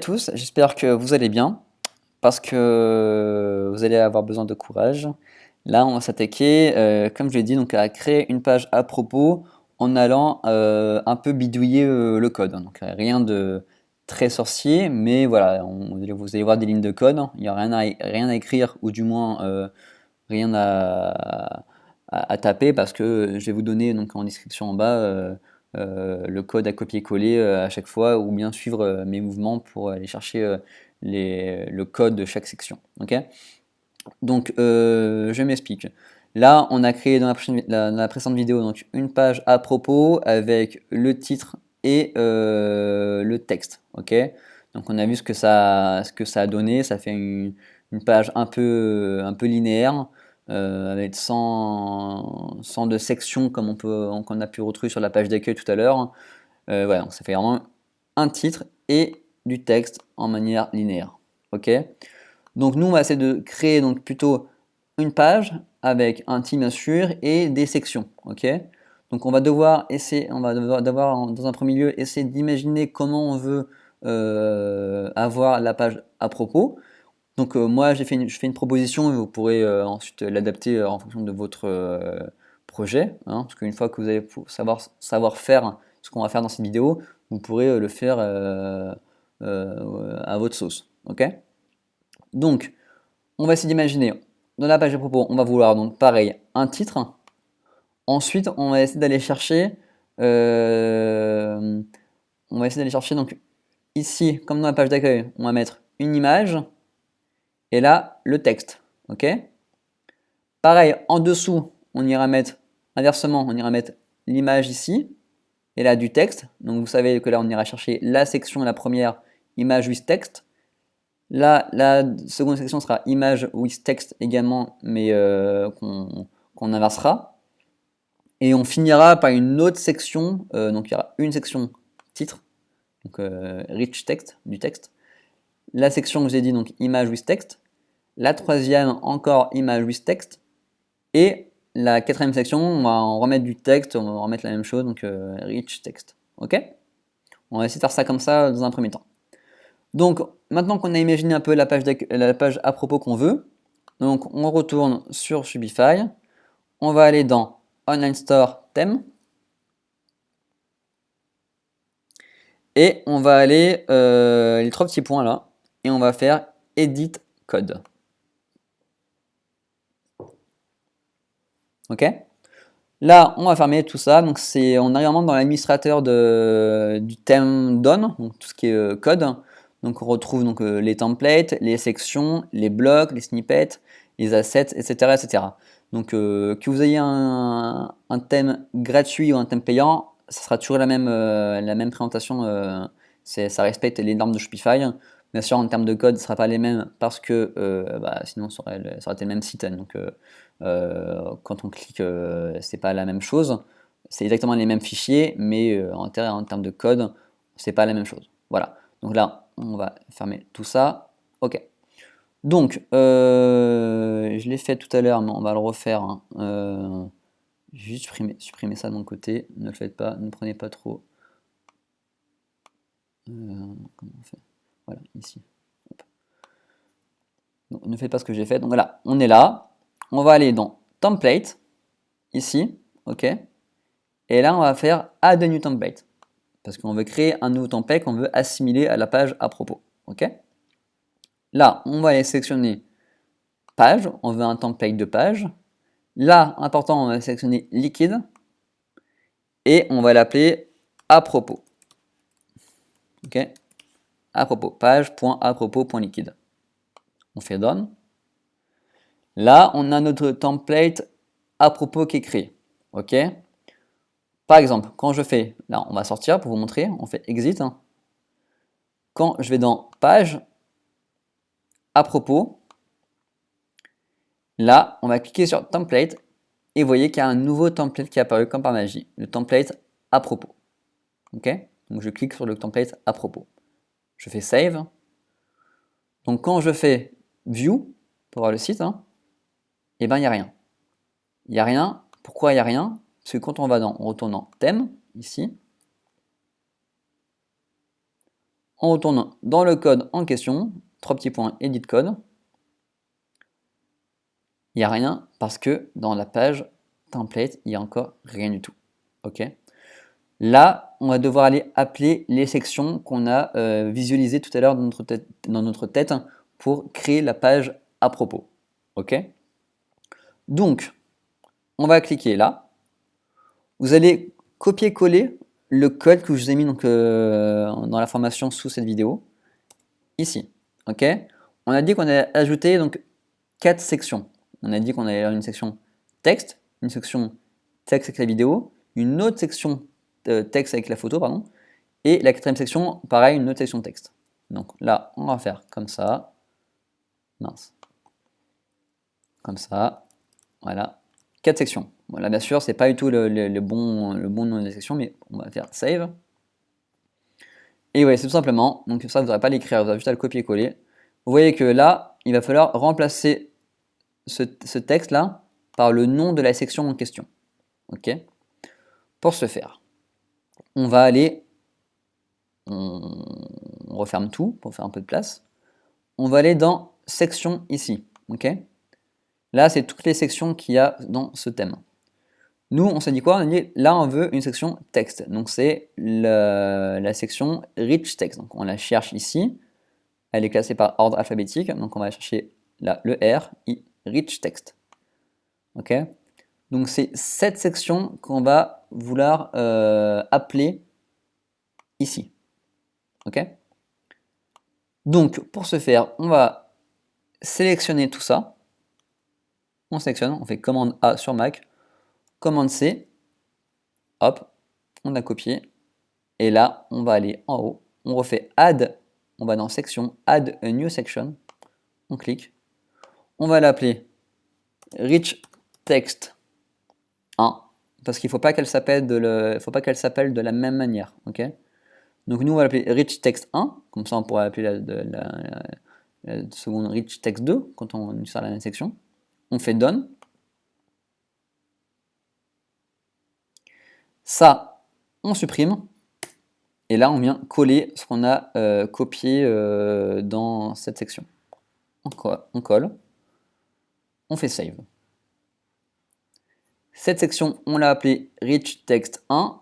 Tous, j'espère que vous allez bien parce que vous allez avoir besoin de courage. Là, on va s'attaquer, comme je l'ai dit, donc à créer une page à propos en allant un peu bidouiller le code. Donc rien de très sorcier, mais voilà, vous allez voir des lignes de code. Il n'y a rien à écrire ou du moins rien à taper parce que je vais vous donner donc en description en bas le code à copier-coller à chaque fois ou bien suivre mes mouvements pour aller chercher le code de chaque section. Ok. Donc je m'explique. Là, on a créé dans la précédente vidéo donc une page à propos avec le titre et le texte. Ok. Donc on a vu ce que ça a donné. Ça fait une page un peu linéaire avec 100 de sections comme qu'on a pu retrouver sur la page d'accueil tout à l'heure. Voilà, donc ça fait vraiment un titre et du texte en manière linéaire. Ok. Donc nous on va essayer de créer donc plutôt une page avec un titre bien sûr et des sections. Ok. Donc on va devoir essayer, dans un premier lieu essayer d'imaginer comment on veut avoir la page à propos. Donc moi je fais une proposition et vous pourrez ensuite l'adapter en fonction de votre projet, hein, parce qu'une fois que vous allez savoir faire ce qu'on va faire dans cette vidéo, vous pourrez le faire à votre sauce. Ok. Donc on va essayer d'imaginer dans la page de propos, on va vouloir donc pareil un titre. Ensuite on va essayer d'aller chercher euh, donc ici comme dans la page d'accueil, on va mettre une image et là le texte. Ok. Pareil, en dessous, on ira mettre, inversement, on ira mettre l'image ici, et là du texte. Donc vous savez que là, on ira chercher la section, la première, image with text. Là, la seconde section sera image with text également, mais qu'on inversera. Et on finira par une autre section, donc il y aura une section titre, donc rich text, du texte. La section que je vous ai dit, donc image with text. La troisième, encore image with text. Et la quatrième section, on va en remettre du texte, on va remettre la même chose, donc rich text. Ok. On va essayer de faire ça comme ça dans un premier temps. Donc maintenant qu'on a imaginé un peu la page à propos qu'on veut, donc on retourne sur Shopify, on va aller dans Online Store Theme, et on va aller les trois petits points là, et on va faire Edit Code. Ok. Là, on va fermer tout ça. Donc, on arrive vraiment dans l'administrateur du thème DOM, donc tout ce qui est code. Donc, on retrouve donc, les templates, les sections, les blocs, les snippets, les assets, etc. etc. Donc, que vous ayez un thème gratuit ou un thème payant, ça sera toujours la même présentation. Ça respecte les normes de Shopify. Bien sûr, en termes de code, ce ne sera pas les mêmes parce que sinon, ça aurait été le même site. Donc, quand on clique, c'est pas la même chose. C'est exactement les mêmes fichiers, mais en termes de code, c'est pas la même chose. Voilà. Donc là, on va fermer tout ça. Ok. Donc, je l'ai fait tout à l'heure, mais on va le refaire. Hein. J'ai juste supprimer ça de mon côté. Ne le faites pas, ne prenez pas trop. Comment on fait? Voilà, ici. Donc, ne faites pas ce que j'ai fait. Donc voilà, on est là. On va aller dans Template, ici. Ok. Et là, on va faire Add a new template. Parce qu'on veut créer un nouveau template qu'on veut assimiler à la page à propos. Ok. Là, on va aller sélectionner page. On veut un template de page. Là, important, on va sélectionner liquide. Et on va l'appeler à propos. Ok. À propos. Page.apropos.liquide. On fait done. Là, on a notre template à propos qui est créé. Ok. Par exemple, quand je fais, là, on va sortir pour vous montrer. On fait exit. Hein. Quand je vais dans page à propos, là, on va cliquer sur template et vous voyez qu'il y a un nouveau template qui est apparu comme par magie, le template à propos. Ok. Donc je clique sur le template à propos. Je fais save. Donc quand je fais view pour voir le site, hein, et ben il n'y a rien. Il n'y a rien. Pourquoi il n'y a rien? Parce que quand on retourne dans thème, ici, On retourne dans le code en question, 3 petits points, edit code. Il n'y a rien parce que dans la page template, il n'y a encore rien du tout. Ok. Là, on va devoir aller appeler les sections qu'on a visualisées tout à l'heure dans notre tête pour créer la page à propos. Ok. Donc, on va cliquer là. Vous allez copier-coller le code que je vous ai mis donc, dans la formation sous cette vidéo, ici. Ok. On a dit qu'on allait ajouter donc 4 sections. On a dit qu'on allait avoir une section texte, une section texte avec la vidéo, une autre section texte avec la photo, pardon, et la quatrième section, pareil, une autre section texte. Donc là, on va faire comme ça. Mince. Comme ça. Voilà. 4 sections. Bon, là, bien sûr, c'est pas du tout le bon nom des sections, mais on va faire save. Et ouais, c'est tout simplement. Donc ça, vous n'aurez pas à l'écrire, vous avez juste à le copier-coller. Vous voyez que là, il va falloir remplacer ce texte-là par le nom de la section en question. Ok. Pour ce faire, on va aller, on referme tout pour faire un peu de place. On va aller dans section ici. Ok. Là, c'est toutes les sections qu'il y a dans ce thème. Nous, on s'est dit quoi? On a dit là, on veut une section texte. Donc c'est la section rich text. Donc on la cherche ici. Elle est classée par ordre alphabétique. Donc on va chercher là, le R, I, rich text. Ok. Donc c'est cette section qu'on va vouloir appeler ici. Ok. Donc pour ce faire, on va sélectionner tout ça. On sélectionne, on fait commande A sur Mac, commande C, hop, on a copié. Et là, on va aller en haut, on refait add, on va dans section, add a new section, on clique. On va l'appeler rich text 1, parce qu'il ne faut pas qu'elle s'appelle de la même manière. Ok. Donc nous, on va l'appeler rich text 1, comme ça on pourra appeler la seconde rich text 2 quand on utilise la même section. On fait done. Ça, on supprime. Et là, on vient coller ce qu'on a copié dans cette section. On colle. On fait save. Cette section, on l'a appelée rich text 1.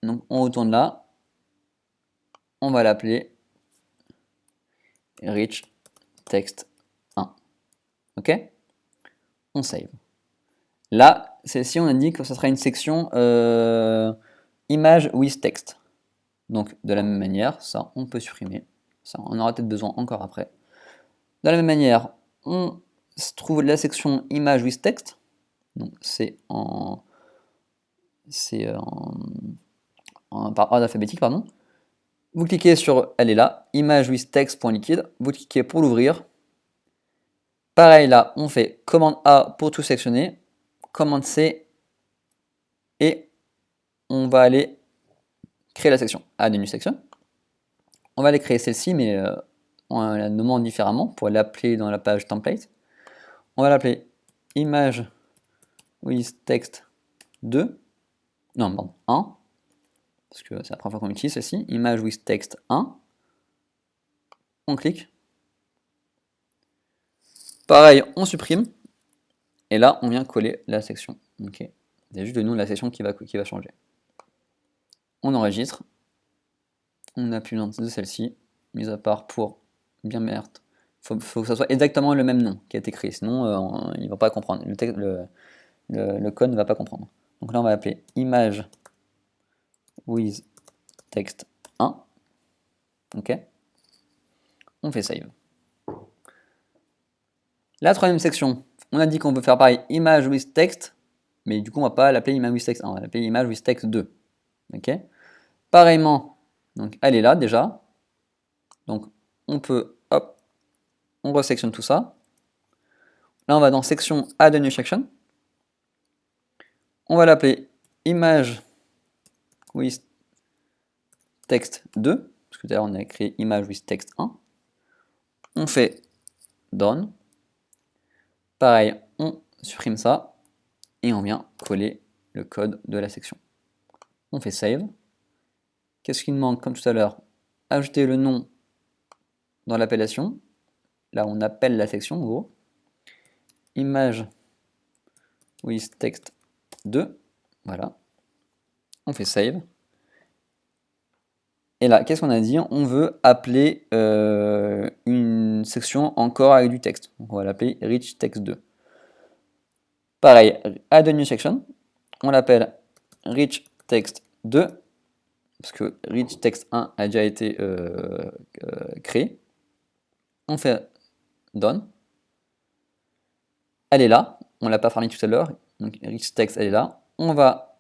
Donc on retourne là. On va l'appeler rich text 1. Ok. On save. Là, celle-ci, on a dit que ce sera une section image with text. Donc de la même manière, ça on peut supprimer. Ça on aura peut-être besoin encore après. De la même manière, on trouve la section image with text. Donc c'est par ordre alphabétique, pardon. Vous cliquez sur, elle est là, image with text.liquide. Vous cliquez pour l'ouvrir. Pareil là, on fait commande A pour tout sectionner, commande C, et on va aller créer la section. Add a new section. On va aller créer celle-ci, mais on la nommant différemment pour l'appeler dans la page template. On va l'appeler image with text 2. Non, pardon, 1. Parce que c'est la première fois qu'on utilise celle-ci. Image with text 1. On clique. Pareil, on supprime. Et là, on vient coller la section. Ok. C'est juste le nom de la section qui va changer. On enregistre. On appuie dans de celle-ci. Mis à part pour bien mettre. Faut que ça soit exactement le même nom qui a été créé. Sinon, il ne va pas comprendre. Le code ne va pas comprendre. Donc là, on va appeler image with text 1. Ok. On fait save. La troisième section, on a dit qu'on peut faire pareil, image with text, mais du coup on va pas l'appeler image with text 1, on va l'appeler image with text 2. Ok. Pareillement, donc elle est là déjà. Donc on peut, hop, on resectionne tout ça. Là on va dans section add a new section. On va l'appeler image with text 2, parce que d'ailleurs on a créé image with text 1. On fait done. Pareil, on supprime ça et on vient coller le code de la section. On fait save. Qu'est-ce qu'il manque comme tout à l'heure? Ajouter le nom dans l'appellation, là on appelle la section en gros, image with text 2, voilà, on fait save. Et là, qu'est-ce qu'on a dit? On veut appeler une section encore avec du texte. Donc on va l'appeler rich text 2. Pareil, add a new section, on l'appelle rich text 2, parce que rich text 1 a déjà été créé. On fait done. Elle est là, on l'a pas fourni tout à l'heure, donc rich text elle est là. On va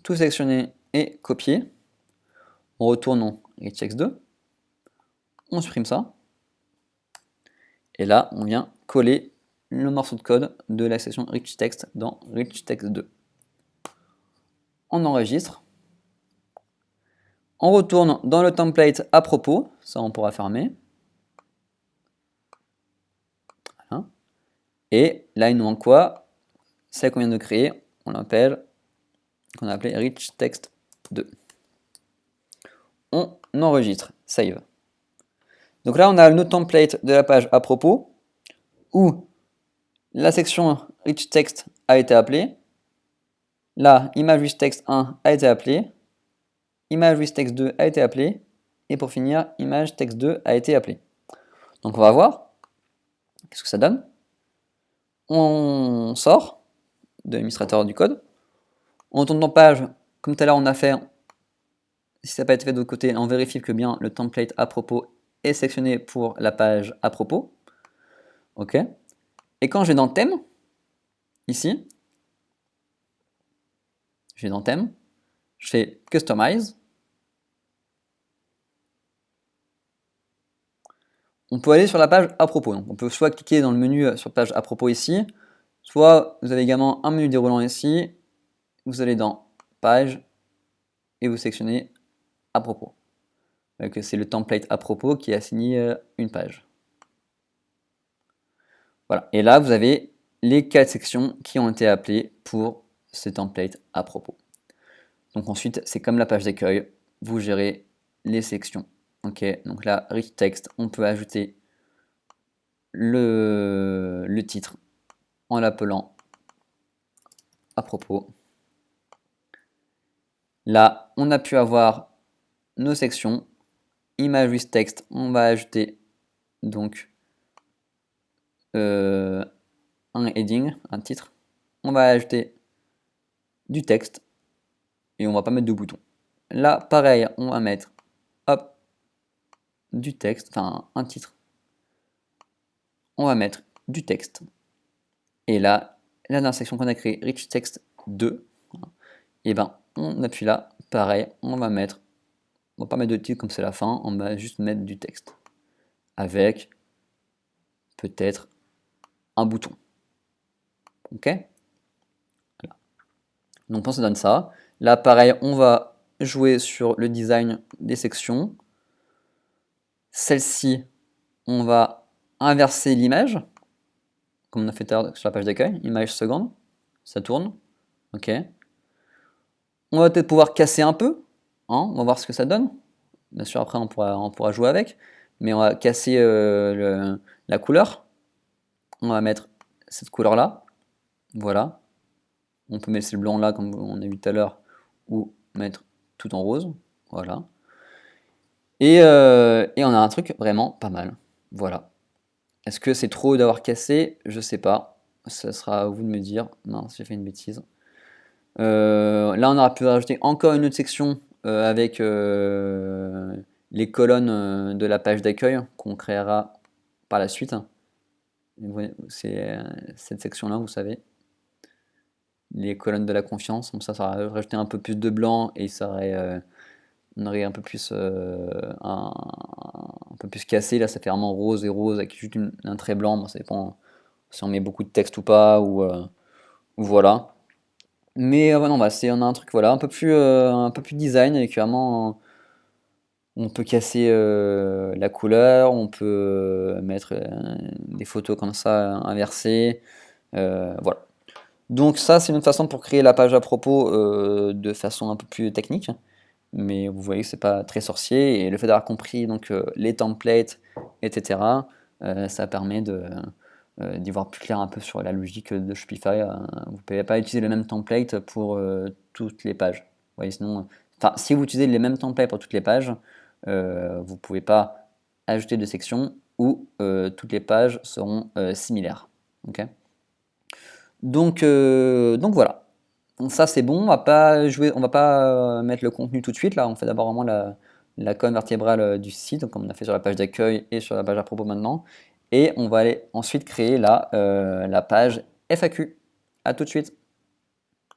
tout sélectionner et copier. On retourne rich text 2. On supprime ça. Et là, on vient coller le morceau de code de la section rich text dans rich text 2. On enregistre. On retourne dans le template à propos, ça on pourra fermer. Voilà. Et là, il nous manque quoi? Celle qu'on vient de créer, on l'appelle, qu'on a appelé rich text 2. On enregistre, save. Donc là, on a notre template de la page à propos, où la section rich text a été appelée, la image with text 1 a été appelée, image with text 2 a été appelée, et pour finir, image text 2 a été appelée. Donc on va voir, qu'est-ce que ça donne. On sort de l'administrateur du code, on retourne dans page, comme tout à l'heure on a fait, si ça n'a pas été fait de l'autre côté, on vérifie que bien le template à propos est sélectionné pour la page à propos. Ok. Et quand je vais dans thème, ici, je vais dans thème, je fais customize. On peut aller sur la page à propos. Donc on peut soit cliquer dans le menu sur page à propos ici, soit vous avez également un menu déroulant ici, vous allez dans page et vous sélectionnez à propos. C'est le template à propos qui assigné une page. Voilà. Et là, vous avez les 4 sections qui ont été appelées pour ce template à propos. Donc ensuite, c'est comme la page d'accueil, vous gérez les sections. Ok, donc là, rich text, on peut ajouter le titre en l'appelant à propos. Là, on a pu avoir nos sections. Image with text, on va ajouter donc un heading, un titre. On va ajouter du texte et on va pas mettre de bouton. Là, pareil, on va mettre hop, du texte, enfin un titre. On va mettre du texte. Et là, la dernière section qu'on a créée, rich text 2, et ben on appuie là, pareil, on va pas mettre de titre comme c'est la fin, on va juste mettre du texte. Avec peut-être un bouton. Ok? Voilà. Donc ça donne ça. Là, pareil, on va jouer sur le design des sections. Celle-ci, on va inverser l'image, comme on a fait tout à l'heure sur la page d'accueil, image seconde, ça tourne. Ok. On va peut-être pouvoir casser un peu, hein, on va voir ce que ça donne. Bien sûr, après, on pourra jouer avec, mais on va casser la couleur. On va mettre cette couleur-là, voilà. On peut mettre le blanc là, comme on a vu tout à l'heure, ou mettre tout en rose, voilà. Et on a un truc vraiment pas mal, voilà. Est-ce que c'est trop d'avoir cassé? Je sais pas, ça sera à vous de me dire. Non, j'ai fait une bêtise. Là, on aura pu rajouter encore une autre section avec les colonnes de la page d'accueil qu'on créera par la suite. C'est cette section-là, vous savez. Les colonnes de la confiance, comme ça va rajouter un peu plus de blanc et ça aurait, on aurait un peu plus cassé. Là, ça fait vraiment rose et rose avec juste un trait blanc. Bon, ça dépend si on met beaucoup de texte ou pas, ou voilà. Mais non, on a un truc voilà, un peu plus design, avec vraiment on peut casser la couleur, on peut mettre des photos comme ça inversées, voilà. Donc ça, c'est une autre façon pour créer la page à propos de façon un peu plus technique. mais vous voyez que c'est pas très sorcier. Et le fait d'avoir compris donc les templates, etc., ça permet d'y voir plus clair un peu sur la logique de Shopify. Vous ne pouvez pas utiliser le même template pour toutes les pages. Vous voyez, sinon, enfin, si vous utilisez les mêmes templates pour toutes les pages, vous ne pouvez pas ajouter de sections où toutes les pages seront similaires. Ok. Donc voilà. Donc ça c'est bon, on va pas mettre le contenu tout de suite là, on fait d'abord vraiment la colonne vertébrale du site, donc comme on a fait sur la page d'accueil et sur la page à propos maintenant, et on va aller ensuite créer la page FAQ. A tout de suite.